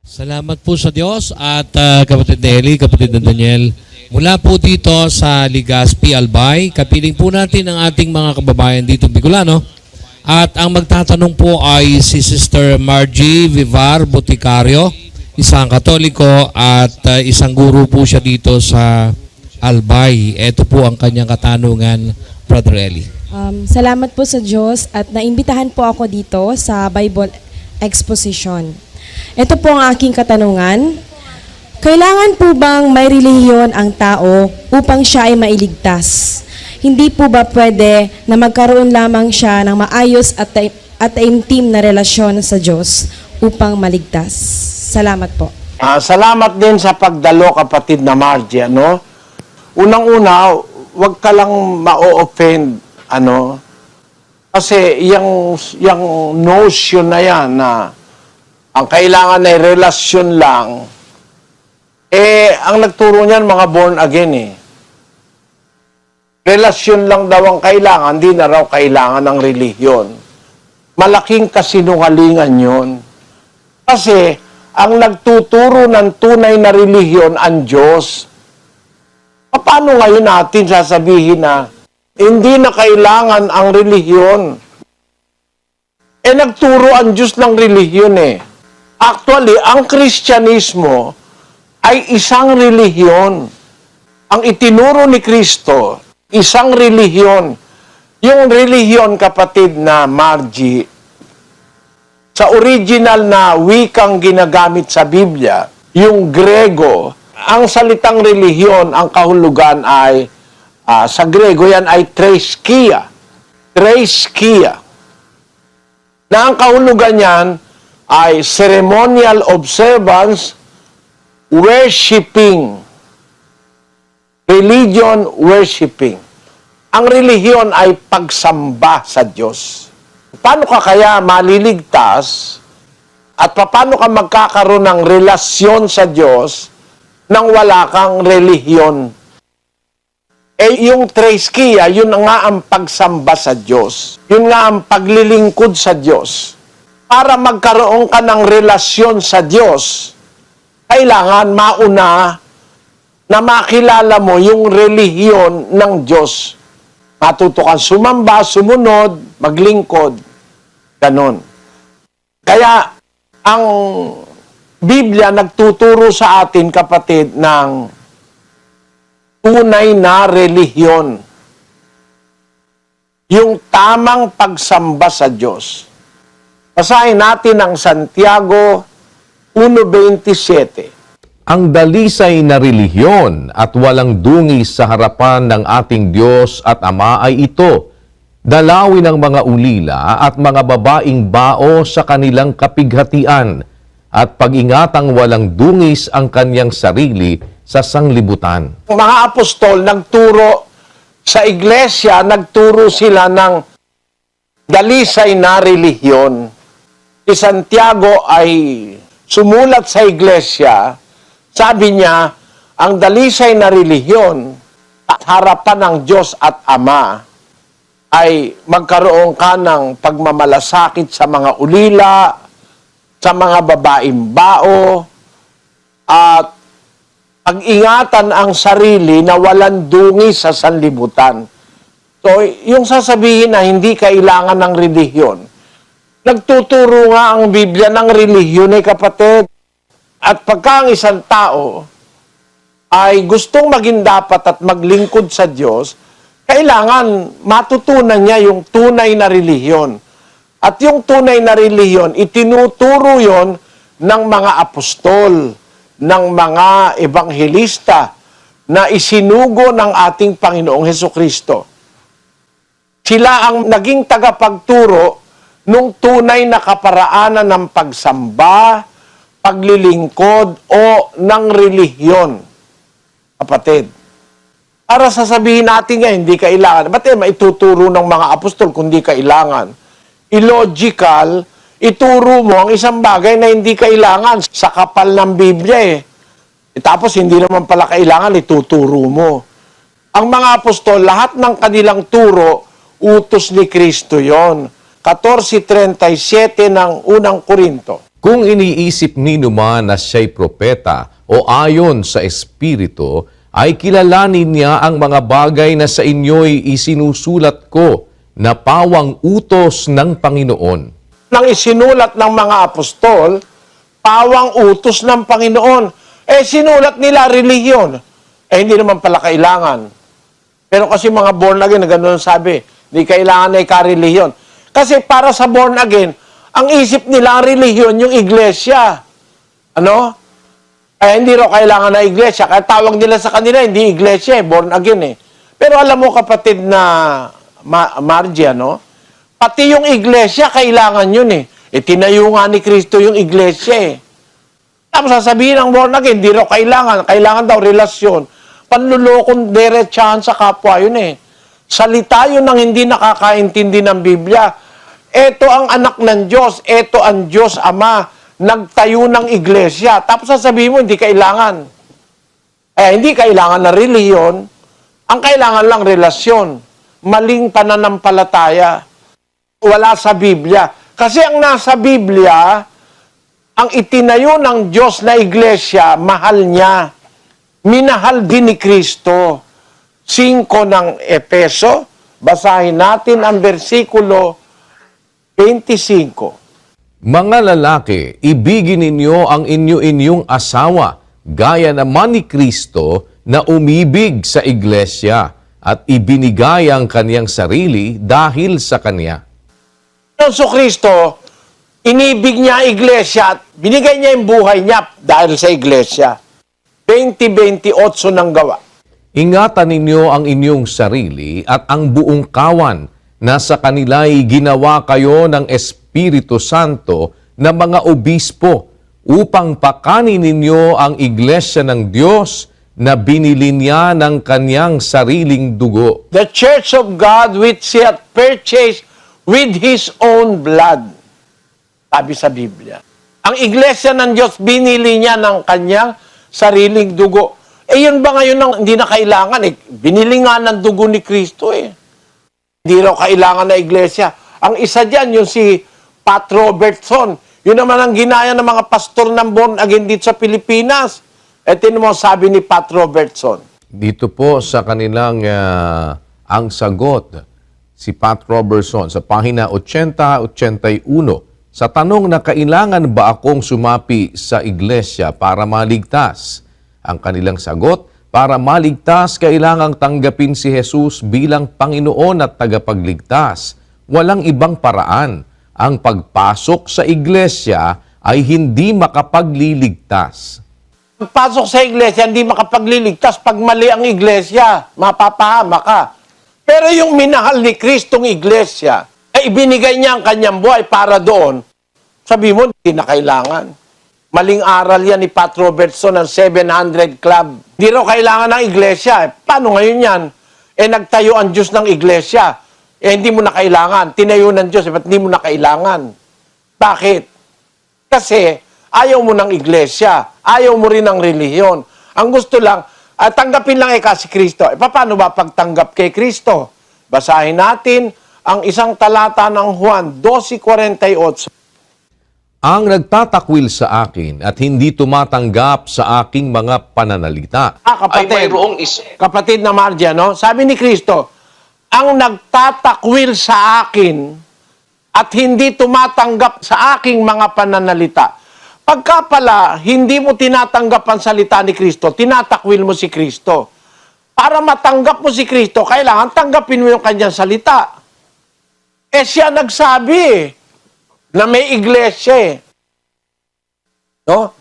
Salamat po sa Diyos at kapatid Nelly, kapatid na Daniel. Mula po dito sa Legazpi, Albay, kapiling po natin ang ating mga kababayan dito Bicolano. At ang magtatanong po ay si Sister Margie Vivar Boticario, isang Katoliko at isang guro po siya dito sa Albay. Ito po ang kanyang katanungan, Brother Eli. Salamat po sa Diyos at naimbitahan po ako dito sa Bible Exposition. Ito po ang aking katanungan. Kailangan po bang may relihiyon ang tao upang siya ay mailigtas? Hindi po ba pwede na magkaroon lamang siya ng maayos at intim na relasyon sa Diyos upang maligtas? Salamat po. Salamat din sa pagdalo, kapatid na Margie. Unang-una, wag ka lang ma-offend. Kasi yung notion na yan na ang kailangan ay relasyon lang, ang nagturo niyan mga born again Relasyon lang daw ang kailangan, di na raw kailangan ng relihiyon. Malaking kasinungalingan yun. Kasi ang nagtuturo ng tunay na relihiyon ang Diyos. Paano ngayon natin sasabihin na hindi na kailangan ang relihiyon? Nagturo ang Diyos ng relihiyon Actually, ang Kristyanismo ay isang relihiyon. Ang itinuro ni Kristo, isang relihiyon. Yung relihiyon, kapatid na Margie, sa original na wikang ginagamit sa Biblia, yung Grego, ang salitang relihiyon, ang kahulugan ay, sa Grego yan ay treskia. Treskia. Na ang kahulugan yan ay ceremonial observance, worshiping. Religion, worshiping. Ang relihiyon ay pagsamba sa Diyos. Paano ka kaya maliligtas at paano ka magkakaroon ng relasyon sa Diyos nang wala kang relihiyon? Yung treskia, yun nga ang pagsamba sa Diyos. Yun nga ang paglilingkod sa Diyos. Para magkaroon ka ng relasyon sa Diyos, kailangan mauna na makilala mo yung relihiyon ng Diyos. Matuto kang sumamba, sumunod, maglingkod. Ganon. Kaya, ang Biblia nagtuturo sa atin, kapatid, ng tunay na relihiyon. Yung tamang pagsamba sa Diyos. Basahin natin ang Santiago 1:27. Ang dalisay na relihiyon at walang dungis sa harapan ng ating Diyos at Ama ay ito, dalawin ang mga ulila at mga babaing bao sa kanilang kapighatian at pag-ingatang walang dungis ang kanyang sarili sa sanglibutan. Mga apostol nagturo sa iglesia, nagturo sila ng dalisay na relihiyon. Si Santiago ay sumulat sa iglesia, sabi niya, ang dalisay na relihiyon at harapan ng Diyos at Ama ay magkaroon ka ng pagmamalasakit sa mga ulila, sa mga babaeng bao, at pag-ingatan ang sarili na walang dungis sa sanlibutan. So, yung sasabihin na hindi kailangan ng relihiyon, nagtuturo nga ang Biblia ng relihiyon kapatid. At pagka ang isang tao ay gustong maging dapat at maglingkod sa Diyos, kailangan matutunan niya yung tunay na relihiyon. At yung tunay na relihiyon, itinuturo yon ng mga apostol, ng mga ebanghelista na isinugo ng ating Panginoong Hesukristo. Sila ang naging tagapagturo nung tunay na kaparaanan ng pagsamba, paglilingkod o ng relihiyon. Kapatid, para sasabihin natin nga hindi kailangan, ba't maituturo ng mga apostol kung hindi kailangan? Illogical, ituro mo ang isang bagay na hindi kailangan sa kapal ng Biblia tapos hindi naman pala kailangan, ituturo mo. Ang mga apostol, lahat ng kanilang turo, utos ni Kristo yon. 14:37 ng unang Korinto. Kung iniisip ninyo man na siya'y propeta o ayon sa Espiritu, ay kilalanin niya ang mga bagay na sa inyo'y isinusulat ko na pawang utos ng Panginoon. Nang isinulat ng mga apostol, pawang utos ng Panginoon. Sinulat nila relihiyon. Hindi naman pala kailangan. Pero kasi mga born again, na gano'n sabi, hindi kailangan na ikarelihiyon. Kasi para sa born again, ang isip nila ang relihiyon, yung iglesia. Ano? Hindi raw kailangan na iglesia. Kaya tawag nila sa kanila, hindi iglesia, born again eh. Pero alam mo kapatid na Margie, no? Pati yung iglesia, kailangan yun eh. Tinayo nga ni Kristo yung iglesia eh. Tapos sasabihin ng born again, hindi raw kailangan. Kailangan daw relasyon. Panlulokong diretsahan sa kapwa yun eh. Salita yun ng hindi nakakaintindi ng Biblia. Ito ang anak ng Diyos. Ito ang Diyos Ama. Nagtayo ng iglesia. Tapos sasabihin mo, hindi kailangan. Hindi kailangan na relihiyon. Ang kailangan lang relasyon. Maling pananampalataya. Wala sa Biblia. Kasi ang nasa Biblia, ang itinayo ng Diyos na iglesia, mahal niya. Minahal din ni Kristo. 5 ng Efeso, basahin natin ang versikulo 25. Mga lalaki, ibigin ninyo ang inyo-inyong asawa, gaya naman ni Kristo na umibig sa iglesia at ibinigay ang kaniyang sarili dahil sa kanya. So Kristo, inibig niya ang iglesia at binigay niya yung buhay niya dahil sa iglesia. 20:28 ng Gawa. Ingatan ninyo ang inyong sarili at ang buong kawan na sa kanila'y ginawa kayo ng Espiritu Santo na mga obispo upang pakanin ninyo ang iglesia ng Diyos na binili niya ng kanyang sariling dugo. The church of God which He hath purchased with His own blood. Sabi sa Biblia. Ang iglesia ng Diyos, binili niya ng kanyang sariling dugo. Yun ba ngayon ang hindi na kailangan eh? Binili nga ng dugo ni Kristo eh. Hindi raw kailangan na iglesia. Ang isa dyan, yung si Pat Robertson. Yun naman ang ginaya ng mga pastor ng born again dito sa Pilipinas. Ito mo sabi ni Pat Robertson. Dito po sa kanilang ang sagot, si Pat Robertson sa pahina 80-81, sa tanong na kailangan ba akong sumapi sa iglesia para maligtas? Ang kanilang sagot, para maligtas, kailangang tanggapin si Jesus bilang Panginoon at tagapagligtas. Walang ibang paraan. Ang pagpasok sa iglesia ay hindi makapagliligtas. Pagpasok sa iglesia, hindi makapagliligtas. Pag mali ang iglesia, mapapahama ka. Pero yung minahal ni Kristong iglesia, ibinigay niya ang kanyang buhay para doon. Sabi mo, hindi na kailangan. Maling aral yan ni Pat Robertson ng 700 Club. Hindi raw kailangan ng iglesia. Paano ngayon yan? Nagtayo ang Diyos ng iglesia. Hindi mo na kailangan. Tinayo ng Diyos, ba't hindi mo na kailangan? Bakit? Kasi ayaw mo ng iglesia. Ayaw mo rin ng relihiyon. Ang gusto lang, tanggapin lang si Kristo. Paano ba pagtanggap kay Kristo? Basahin natin ang isang talata ng Juan 12:48. Ang nagtatakwil sa akin at hindi tumatanggap sa aking mga pananalita. Kapatid na Margie, no? Sabi ni Kristo, ang nagtatakwil sa akin at hindi tumatanggap sa aking mga pananalita. Pagka pala, hindi mo tinatanggap ang salita ni Kristo, tinatakwil mo si Kristo. Para matanggap mo si Kristo, kailangan tanggapin mo yung kanyang salita. Siya nagsabi na may iglesia no?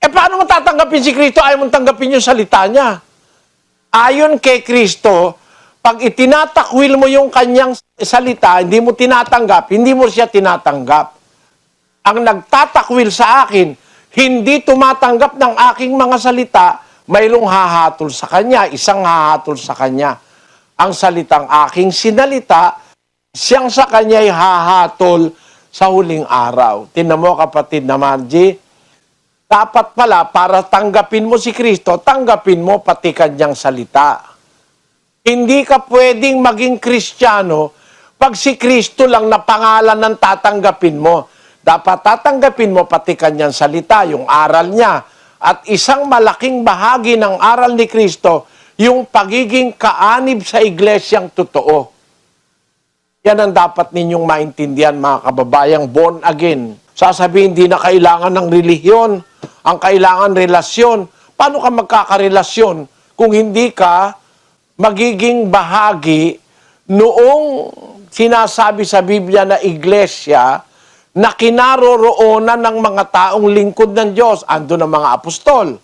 Paano mo tatanggapin si Kristo? Ayaw mong tanggapin yung salita niya. Ayon kay Kristo, pag itinatakwil mo yung kanyang salita, hindi mo tinatanggap, hindi mo siya tinatanggap. Ang nagtatakwil sa akin, hindi tumatanggap ng aking mga salita, mayroong hahatol sa kanya, isang hahatol sa kanya. Ang salitang aking sinalita, siyang sa kanya'y hahatol sa huling araw. Tingnan mo kapatid na Margie, dapat pala para tanggapin mo si Kristo, tanggapin mo pati kanyang salita. Hindi ka pwedeng maging Kristiyano pag si Kristo lang na pangalan ng tatanggapin mo. Dapat tatanggapin mo pati kanyang salita, yung aral niya. At isang malaking bahagi ng aral ni Kristo, yung pagiging kaanib sa iglesyang totoo. Yan ang dapat ninyong maintindihan, mga kababayang born again. Sasabihin, hindi na kailangan ng relihiyon. Ang kailangan relasyon. Paano ka magkakarelasyon kung hindi ka magiging bahagi noong sinasabi sa Biblia na iglesia na kinaroroonan ng mga taong lingkod ng Diyos? Ando ng mga apostol,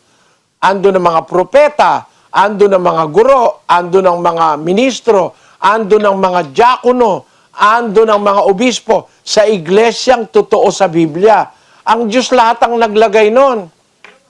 ando ng mga propeta, ando ng mga guro, ando ng mga ministro, ando ng mga diakono, ando ng mga obispo sa iglesyang totoo sa Biblia. Ang Diyos lahat ang naglagay nun.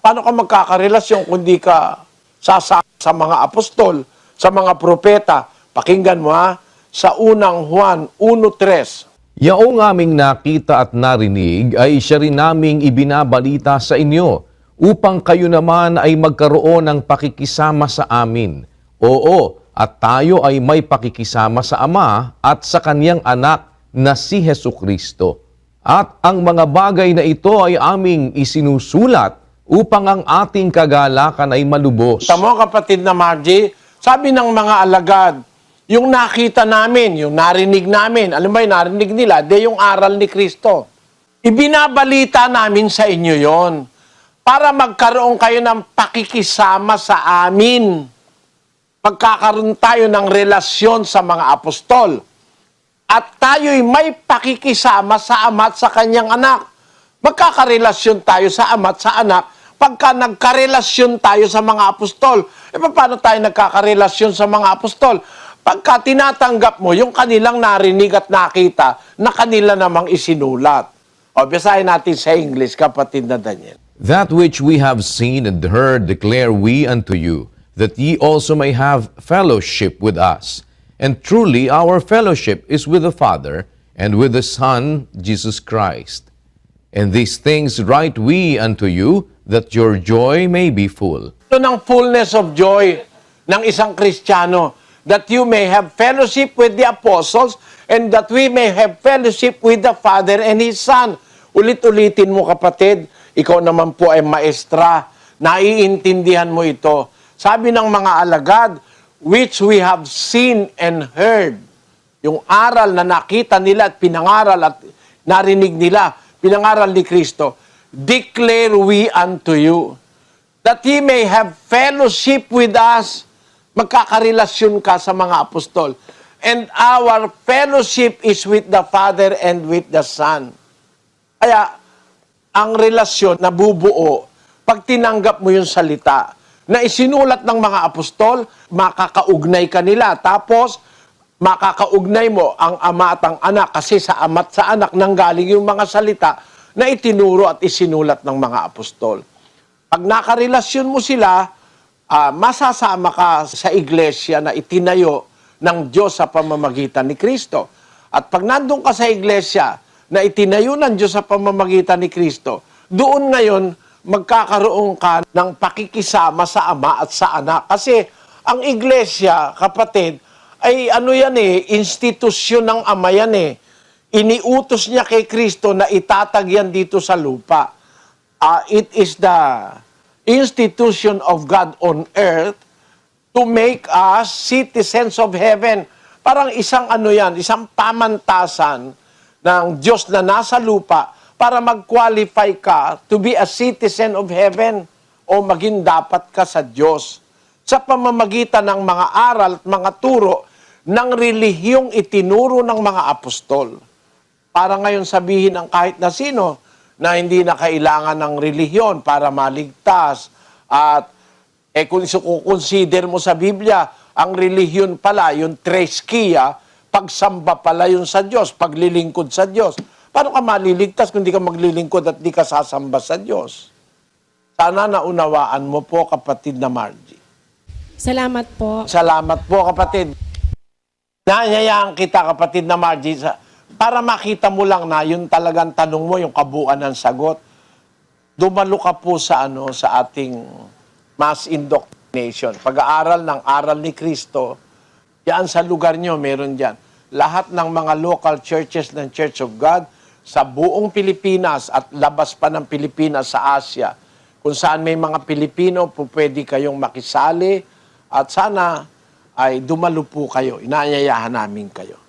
Paano ka magkakarelasyon kung di ka sasama sa mga apostol, sa mga propeta? Pakinggan mo ha, sa unang Juan 1:3. Yaong aming nakita at narinig ay siya rin naming ibinabalita sa inyo, upang kayo naman ay magkaroon ng pakikisama sa amin. Oo, at tayo ay may pakikisama sa Ama at sa Kanyang Anak na si Hesukristo. At ang mga bagay na ito ay aming isinusulat upang ang ating kagalakan ay malubos. Tamo kapatid na Margie, sabi ng mga alagad, yung nakita namin, yung narinig namin, alam mo yung narinig nila, yung aral ni Kristo. Ibinabalita namin sa inyo yon para magkaroon kayo ng pakikisama sa amin. Magkakaroon tayo ng relasyon sa mga apostol. At tayo'y may pakikisama sa Ama at sa Kanyang Anak. Magkakarelasyon tayo sa Ama at sa Anak pagka nagkarelasyon tayo sa mga apostol. E paano tayo nagkakarelasyon sa mga apostol? Pagka tinatanggap mo yung kanilang narinig at nakita na kanila namang isinulat. O, basahin natin sa English, kapatid na Daniel. That which we have seen and heard declare we unto you, that ye also may have fellowship with us. And truly our fellowship is with the Father and with the Son, Jesus Christ. And these things write we unto you, that your joy may be full. Ito ng fullness of joy ng isang Kristiyano, that you may have fellowship with the apostles and that we may have fellowship with the Father and His Son. Ulit-ulitin mo kapatid, ikaw naman po ay maestra, naiintindihan mo ito. Sabi ng mga alagad, which we have seen and heard. Yung aral na nakita nila at pinangaral at narinig nila, pinangaral ni Kristo, declare we unto you, that ye may have fellowship with us. Magkakarelasyon ka sa mga apostol. And our fellowship is with the Father and with the Son. Kaya, ang relasyon na bubuo, pag tinanggap mo yung salita, na isinulat ng mga apostol, makakaugnay ka nila. Tapos, makakaugnay mo ang Ama at ang Anak kasi sa Ama at sa Anak nanggaling yung mga salita na itinuro at isinulat ng mga apostol. Pag nakarelasyon mo sila, masasama ka sa iglesia na itinayo ng Diyos sa pamamagitan ni Kristo. At pag nandun ka sa iglesia na itinayo ng Diyos sa pamamagitan ni Kristo, doon ngayon, magkakaroon ka ng pakikisama sa Ama at sa Anak. Kasi ang iglesia, kapatid, ay institusyon ng Ama yan eh. Iniutos niya kay Kristo na itatag yan dito sa lupa. It is the institution of God on earth to make us citizens of heaven. Parang isang isang pamantasan ng Diyos na nasa lupa para mag-qualify ka to be a citizen of heaven o maging dapat ka sa Diyos sa pamamagitan ng mga aral at mga turo ng relihiyong itinuro ng mga apostol. Para ngayon sabihin ng kahit na sino na hindi na kailangan ng relihiyon para maligtas at kung consider mo sa Biblia, ang relihiyon pala, yung treskia, pagsamba pala yun sa Diyos, paglilingkod sa Diyos. Paano ka maliligtas kung di ka maglilingkod at di ka sasamba sa Diyos? Sana naunawaan mo po, kapatid na Margie. Salamat po. Salamat po, kapatid. Nanyayaan kita, kapatid na Margie, para makita mo lang na yung talagang tanong mo, yung kabuuan ng sagot. Dumalo ka po sa ating mass indoctrination. Pag-aaral ng aral ni Kristo, yan sa lugar nyo, meron dyan. Lahat ng mga local churches ng Church of God, sa buong Pilipinas at labas pa ng Pilipinas sa Asia. Kung saan may mga Pilipino, po pwede kayong makisali at sana ay dumalo po kayo. Inaanyayahan namin kayo.